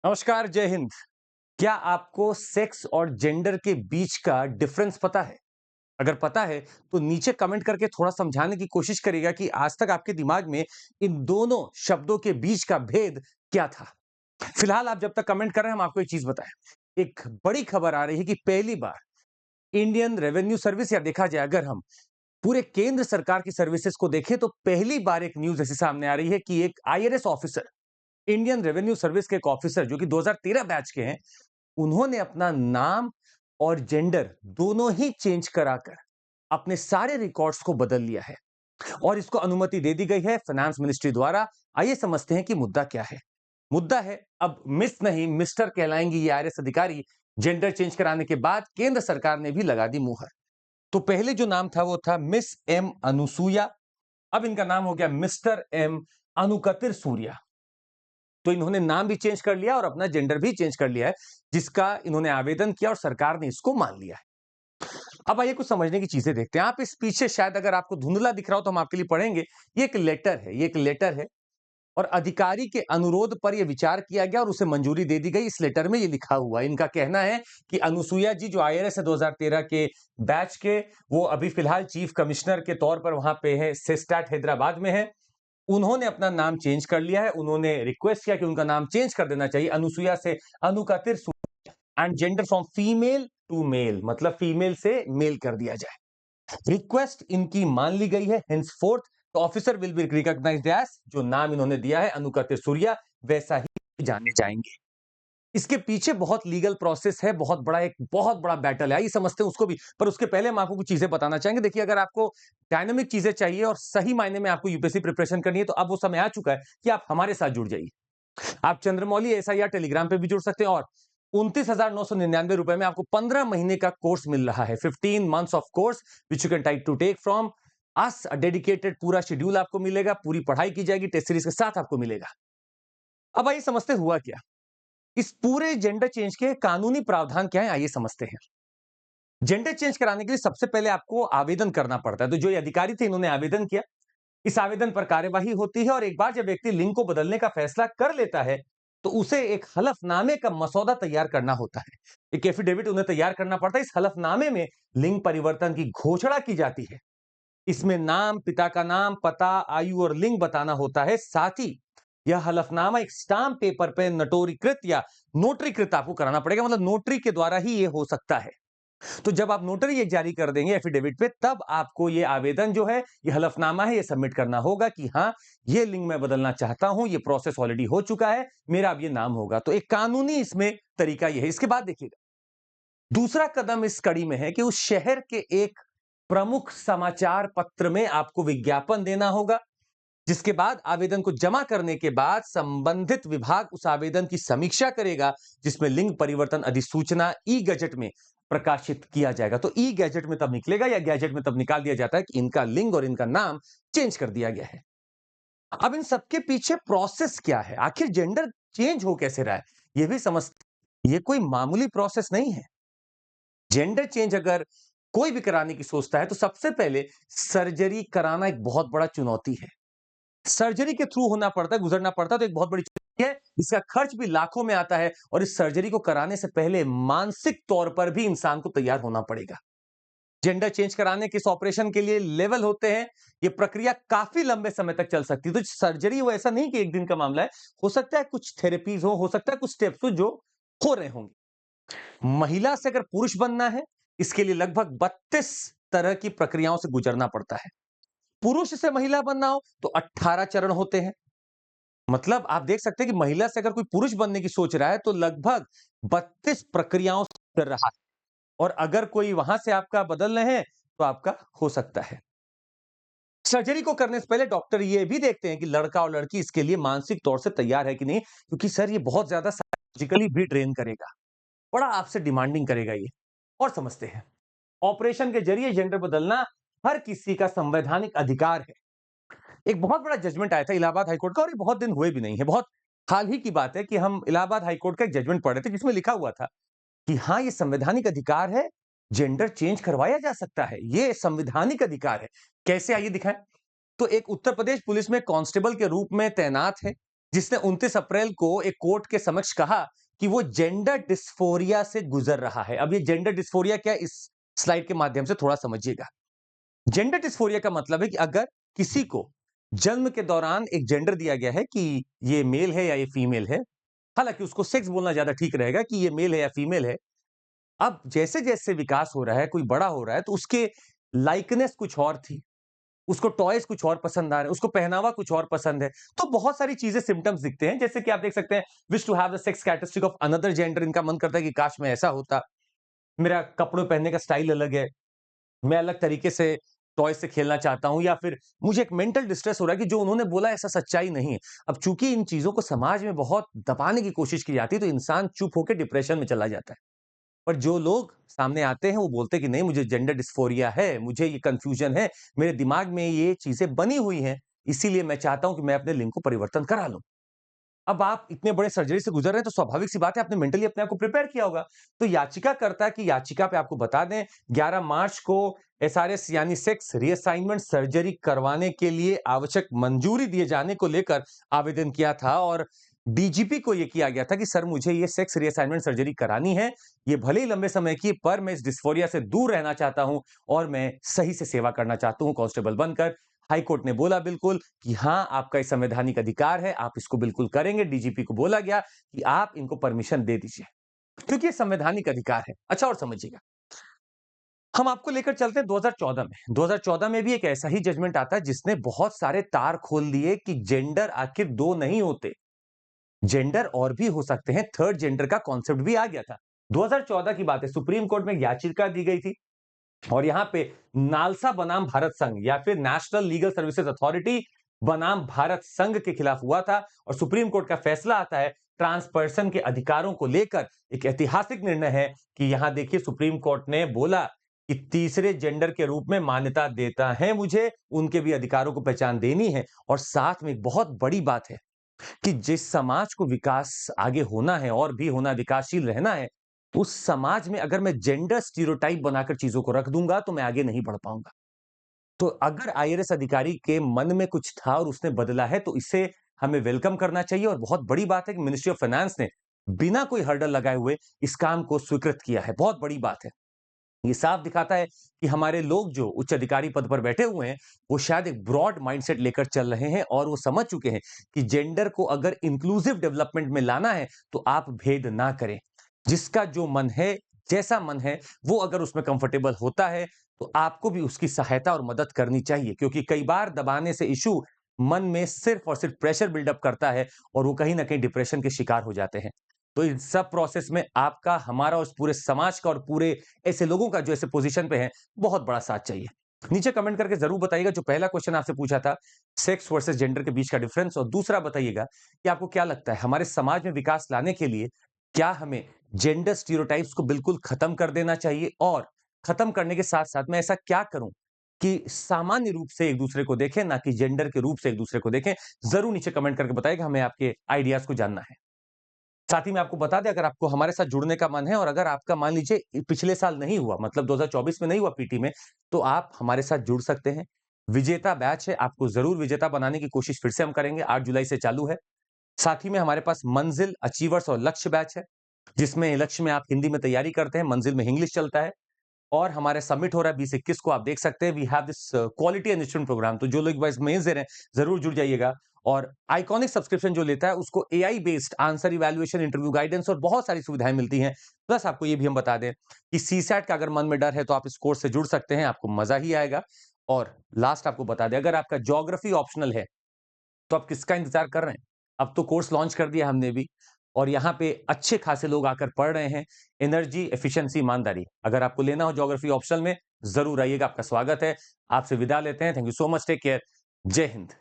नमस्कार, जय हिंद। क्या आपको सेक्स और जेंडर के बीच का डिफरेंस पता है? अगर पता है, तो नीचे कमेंट करके थोड़ा समझाने की कोशिश करिएगा कि आज तक आपके दिमाग में इन दोनों शब्दों के बीच का भेद क्या था? फिलहाल आप जब तक कमेंट कर रहे हैं, हम आपको एक चीज बताएं। एक बड़ी खबर आ रही है कि पहली बार इंडियन रेवेन्यू सर्विस या देखा जाए अगर हम पूरे केंद्र सरकार की सर्विसेज को देखें तो पहली बार एक न्यूज ऐसी सामने आ रही है कि एक IRS officer, Indian revenue service के एक ऑफिसर जो कि 2013 बैच के हैं, उन्होंने अपना नाम और जेंडर दोनों ही चेंज कराकर अपने सारे रिकॉर्ड्स को बदल लिया है और इसको अनुमति दे दी गई है फाइनेंस मिनिस्ट्री द्वारा। आइए समझते हैं कि मुद्दा क्या है। मुद्दा है अब मिस नहीं मिस्टर कहलाएंगी ये आईआरएस अधिकारी। जेंडर चेंज कराने के बाद केंद्र सरकार ने भी लगा दी मुहर। तो पहले जो नाम था वो था मिस एम अनुसुया। अब इनका नाम हो गया मिस्टर एम अनुकतिर सूर्या। तो इन्होंने नाम भी चेंज कर लिया और अपना जेंडर भी चेंज कर लिया है, जिसका इन्होंने आवेदन किया और सरकार ने इसको मान लिया है। अब आइए कुछ समझने की चीजें देखते हैं। आप इस पीछे शायद अगर आपको धुंधला दिख रहा हो तो हम आपके लिए पढ़ेंगे। ये एक लेटर है और अधिकारी के अनुरोध पर यह विचार किया गया और उसे मंजूरी दे दी गई। इस लेटर में ये लिखा हुआ है, इनका कहना है कि अनुसुईया जी जो आईआरएस है 2013 के बैच के, वो अभी फिलहाल चीफ कमिश्नर के तौर पर वहां पे है, सेस्टैट हैदराबाद में है। उन्होंने अपना नाम चेंज कर लिया है। उन्होंने रिक्वेस्ट किया कि उनका नाम चेंज कर देना चाहिए, अनुसुईया से Anukathir and gender from female to male, मतलब फीमेल से मेल कर दिया जाए। रिक्वेस्ट इनकी मान ली गई है। Henceforth the officer will be recognised as, जो नाम इन्होंने दिया है अनुकातिर सूर्या, वैसा ही जाने जाएंगे। इसके पीछे बहुत लीगल प्रोसेस है, बहुत बड़ा बैटल है। आइए समझते हैं उसको भी, पर उसके पहले हम आपको कुछ चीजें बताना चाहेंगे। देखिए, अगर आपको डायनामिक चीजें चाहिए और सही मायने में आपको यूपीएससी प्रिपरेशन करनी है, तो अब वो समय आ चुका है कि आप हमारे साथ जुड़ जाइए। आप चंद्रमौली एसआईआर टेलीग्राम पे भी जुड़ सकते हैं और 29,999 में आपको 15 महीने का कोर्स मिल रहा है। 15 months of course which you can type to take from us. Dedicated पूरा शेड्यूल आपको मिलेगा, पूरी पढ़ाई की जाएगी, टेस्ट सीरीज के साथ आपको मिलेगा। अब आइए समझते हुआ क्या, इस पूरे जेंडर चेंज के कानूनी प्रावधान क्या है, आइए समझते हैं। जेंडर चेंज कराने के लिए सबसे पहले आपको आवेदन करना पड़ता है। तो जो ये अधिकारी थे, इन्होंने आवेदन किया। इस आवेदन पर कार्यवाही होती है और एक बार जब व्यक्ति लिंग को बदलने का फैसला कर लेता है, तो उसे एक हलफनामे का मसौदा तैयार करना होता है। एक एफिडेविट उन्हें तैयार करना पड़ता है। इस हलफनामे में लिंग परिवर्तन की घोषणा की जाती है। इसमें नाम, पिता का नाम, पता, आयु और लिंग बताना होता है। साथ ही यह हलफनामा एक स्टाम्प पेपर पे नोटरीकृत या नोटरीकृत आपको कराना पड़ेगा, मतलब नोटरी के द्वारा ही ये हो सकता है। तो जब आप नोटरी ये जारी कर देंगे एफिडेविट पे, तब आपको ये आवेदन जो है, ये हलफनामा है, ये सबमिट करना होगा कि हाँ, ये लिंग मैं बदलना चाहता हूं, ये प्रोसेस ऑलरेडी हो चुका है, मेरा अब ये नाम होगा। तो एक कानूनी इसमें तरीका ये है। इसके बाद देखिएगा, दूसरा कदम इस कड़ी में है कि उस शहर के एक प्रमुख समाचार पत्र में आपको विज्ञापन देना होगा, जिसके बाद आवेदन को जमा करने के बाद संबंधित विभाग उस आवेदन की समीक्षा करेगा, जिसमें लिंग परिवर्तन अधिसूचना ई गैजेट में प्रकाशित किया जाएगा। तो ई गैजेट में तब निकलेगा या गैजेट में तब निकाल दिया जाता है कि इनका लिंग और इनका नाम चेंज कर दिया गया है। अब इन सबके पीछे प्रोसेस क्या है, आखिर जेंडर चेंज हो कैसे रहा है, यह भी समझ। ये कोई मामूली प्रोसेस नहीं है। जेंडर चेंज अगर कोई भी कराने की सोचता है, तो सबसे पहले सर्जरी कराना एक बहुत बड़ा चुनौती है। सर्जरी के थ्रू होना पड़ता है, गुजरना पड़ता है, तो एक बहुत बड़ी चीज है। इसका खर्च भी लाखों में आता है और इस सर्जरी को कराने से पहले मानसिक तौर पर भी इंसान को तैयार होना पड़ेगा। जेंडर चेंज कराने के इस ऑपरेशन के लिए लेवल होते हैं। ये प्रक्रिया काफी लंबे समय तक चल सकती है। तो सर्जरी वो ऐसा नहीं कि एक दिन का मामला है। हो सकता है कुछ थेरेपीज हो सकता है कुछ स्टेप्स हो जो हो रहे होंगे। महिला से अगर पुरुष बनना है, इसके लिए लगभग 32 तरह की प्रक्रियाओं से गुजरना पड़ता है। पुरुष से महिला बनना हो तो 18 चरण होते हैं। मतलब आप देख सकते हैं कि महिला से अगर कोई पुरुष बनने की सोच रहा है, तो लगभग 32 प्रक्रियाओं से कर रहा है। और अगर कोई वहां से आपका बदल रहे हैं, तो आपका हो सकता है। सर्जरी को करने से पहले डॉक्टर ये भी देखते हैं कि लड़का और लड़की इसके लिए मानसिक तौर से तैयार है कि नहीं, क्योंकि सर ये बहुत ज्यादा साइकोलॉजिकली भी ड्रेन करेगा, बड़ा आपसे डिमांडिंग करेगा ये। और समझते हैं, ऑपरेशन के जरिए जेंडर बदलना हर किसी का संवैधानिक अधिकार है। एक बहुत बड़ा जजमेंट आया था इलाहाबाद हाईकोर्ट का, और ये बहुत दिन हुए भी नहीं है, बहुत हाल ही की बात है कि हम इलाहाबाद हाईकोर्ट का एक जजमेंट पढ़ रहे थे, जिसमें लिखा हुआ था कि हाँ, ये संवैधानिक अधिकार है, जेंडर चेंज करवाया जा सकता है, ये संवैधानिक अधिकार है। कैसे, आइए दिखाएं। तो एक उत्तर प्रदेश पुलिस में कांस्टेबल के रूप में तैनात है, जिसने 29 अप्रैल को एक कोर्ट के समक्ष कहा कि वो जेंडर डिस्फोरिया से गुजर रहा है। अब ये जेंडर डिस्फोरिया क्या है, इस स्लाइड के माध्यम से थोड़ा समझिएगा। जेंडर डिस्फोरिया का मतलब है कि अगर किसी को जन्म के दौरान एक जेंडर दिया गया है कि ये मेल है या ये फीमेल है, हालांकि उसको सेक्स बोलना ज्यादा ठीक रहेगा कि ये मेल है या फीमेल है। अब जैसे-जैसे विकास हो रहा है, कोई बड़ा हो रहा है, तो उसके लाइकनेस कुछ और थी, उसको टॉयज़ कुछ और पसंद आ रहे हैं, उसको पहनावा कुछ और पसंद है। तो बहुत सारी चीज़ें सिम्पटम्स दिखते हैं, जैसे कि आप देख सकते हैं, wish to have the sex characteristic of another gender, इनका मन करता है कि काश मैं ऐसा होता, मेरा कपड़े पहनने का स्टाइल अलग है, मैं अलग तरीके से टॉयज़ से खेलना चाहता हूँ, या फिर मुझे एक मेंटल डिस्ट्रेस हो रहा है कि जो उन्होंने बोला ऐसा सच्चाई नहीं है। अब चूँकि इन चीज़ों को समाज में बहुत दबाने की कोशिश की जाती है, तो इंसान चुप होके डिप्रेशन में चला जाता है। पर जो लोग सामने आते हैं वो बोलते हैं कि नहीं, मुझे जेंडर डिस्फोरिया है, मुझे ये कन्फ्यूजन है, मेरे दिमाग में ये चीज़ें बनी हुई हैं, इसीलिए मैं चाहता हूँ कि मैं अपने लिंग को परिवर्तन करा लूँ। अब आप इतने बड़े सर्जरी से गुज़र रहे हैं तो स्वाभाविक सी बात है आपने मेंटली अपने आप को प्रिपेयर किया होगा। तो याचिकाकर्ता की याचिका पे आपको बता दें, 11 मार्च को एसआरएस यानी सेक्स रीअसाइनमेंट सर्जरी करवाने के लिए आवश्यक मंजूरी दिए जाने को लेकर आवेदन किया था, और डीजीपी को ये किया गया था कि सर मुझे ये सेक्स रीअसाइनमेंट सर्जरी करानी है। ये भले ही लंबे समय की, पर मैं इस डिस्फोरिया से दूर रहना चाहता हूँ और मैं सही से सेवा करना चाहता हूँ कांस्टेबल बनकर। हाई कोर्ट ने बोला बिल्कुल कि हाँ, आपका ये संवैधानिक अधिकार है, आप इसको बिल्कुल करेंगे। डीजीपी को बोला गया कि आप इनको परमिशन दे दीजिए, क्योंकि ये संवैधानिक अधिकार है। अच्छा, और समझिएगा, हम आपको लेकर चलते हैं 2014 में। 2014 में भी एक ऐसा ही जजमेंट आता है जिसने बहुत सारे तार खोल दिए कि जेंडर आखिर 2 नहीं होते, जेंडर और भी हो सकते हैं, थर्ड जेंडर का कॉन्सेप्ट भी आ गया था। 2014 की बात है, सुप्रीम कोर्ट में एक याचिका दी गई थी, और यहां पे नालसा बनाम भारत संघ या फिर नेशनल लीगल सर्विसेज अथॉरिटी बनाम भारत संघ के खिलाफ हुआ था, और सुप्रीम कोर्ट का फैसला आता है ट्रांस पर्सन के अधिकारों को लेकर। एक ऐतिहासिक निर्णय है कि यहां देखिए, सुप्रीम कोर्ट ने बोला कि तीसरे जेंडर के रूप में मान्यता देता है मुझे, उनके भी अधिकारों को पहचान देनी है। और साथ में एक बहुत बड़ी बात है कि जिस समाज को विकास आगे होना है और भी होना, विकासशील रहना है, उस समाज में अगर मैं जेंडर स्टीरियोटाइप बनाकर चीजों को रख दूंगा तो मैं आगे नहीं बढ़ पाऊंगा। तो अगर आईआरएस अधिकारी के मन में कुछ था और उसने बदला है, तो इसे हमें वेलकम करना चाहिए। और बहुत बड़ी बात है कि मिनिस्ट्री ऑफ फाइनेंस ने बिना कोई हर्डल लगाए हुए इस काम को स्वीकृत किया है, बहुत बड़ी बात है। ये साफ दिखाता है कि हमारे लोग जो उच्च अधिकारी पद पर बैठे हुए हैं, वो शायद एक ब्रॉड माइंडसेट लेकर चल रहे हैं, और वो समझ चुके हैं कि जेंडर को अगर इंक्लूसिव डेवलपमेंट में लाना है, तो आप भेद ना करें। जिसका जो मन है, जैसा मन है, वो अगर उसमें कंफर्टेबल होता है, तो आपको भी उसकी सहायता और मदद करनी चाहिए, क्योंकि कई बार दबाने से इश्यू मन में सिर्फ और सिर्फ प्रेशर बिल्डअप करता है, और वो कहीं ना कहीं डिप्रेशन के शिकार हो जाते हैं। तो इन सब प्रोसेस में आपका, हमारा और उस पूरे समाज का और पूरे ऐसे लोगों का जो ऐसे पोजीशन पे हैं, बहुत बड़ा साथ चाहिए। नीचे कमेंट करके जरूर बताइएगा, जो पहला क्वेश्चन आपसे पूछा था, सेक्स वर्सेस जेंडर के बीच का डिफरेंस, और दूसरा बताइएगा कि आपको क्या लगता है हमारे समाज में विकास लाने के लिए क्या हमें जेंडर स्टीरियोटाइप्स को बिल्कुल खत्म कर देना चाहिए, और खत्म करने के साथ-साथ मैं ऐसा क्या करूं कि सामान्य रूप से एक दूसरे को देखें, ना कि जेंडर के रूप से एक दूसरे को देखें। जरूर नीचे कमेंट करके बताइएगा, हमें आपके आइडियाज को जानना है। साथ ही मैं आपको बता दें, अगर आपको हमारे साथ जुड़ने का मन है, और अगर आपका मान लीजिए पिछले साल नहीं हुआ, मतलब 2024 में नहीं हुआ पीटी में, तो आप हमारे साथ जुड़ सकते हैं। विजेता बैच है, आपको जरूर विजेता बनाने की कोशिश फिर से हम करेंगे। 8 जुलाई से चालू है। साथ ही में हमारे पास मंजिल, अचीवर्स और लक्ष्य बैच है, जिसमें लक्ष्य में आप हिंदी में तैयारी करते हैं, मंजिल में इंग्लिश चलता है। और हमारे सबमिट हो रहा है 20-21 को, आप देख सकते हैं। We have this quality enrichment program, तो जो लोग वाइस मेंस दे रहे हैं, जरूर जुड़ जाइएगा। और आइकॉनिक सब्सक्रिप्शन जो लेता है, उसको AI based answer evaluation, interview guidance और बहुत सारी सुविधाएं मिलती हैं। प्लस आपको ये भी हम बता दें कि सीसैट का अगर मन में डर है, तो आप इस कोर्स से जुड़ सकते हैं, आपको मजा ही आएगा। और लास्ट आपको बता दें, अगर आपका ज्योग्राफी ऑप्शनल है, तो आप किसका इंतजार कर रहे हैं? अब तो कोर्स लॉन्च कर दिया हमने भी, और यहाँ पे अच्छे खासे लोग आकर पढ़ रहे हैं। एनर्जी, एफिशिएंसी, ईमानदारी, अगर आपको लेना हो ज्योग्राफी ऑप्शनल में, जरूर आइएगा, आपका स्वागत है। आपसे विदा लेते हैं। Thank you so much, take care, Jai Hind.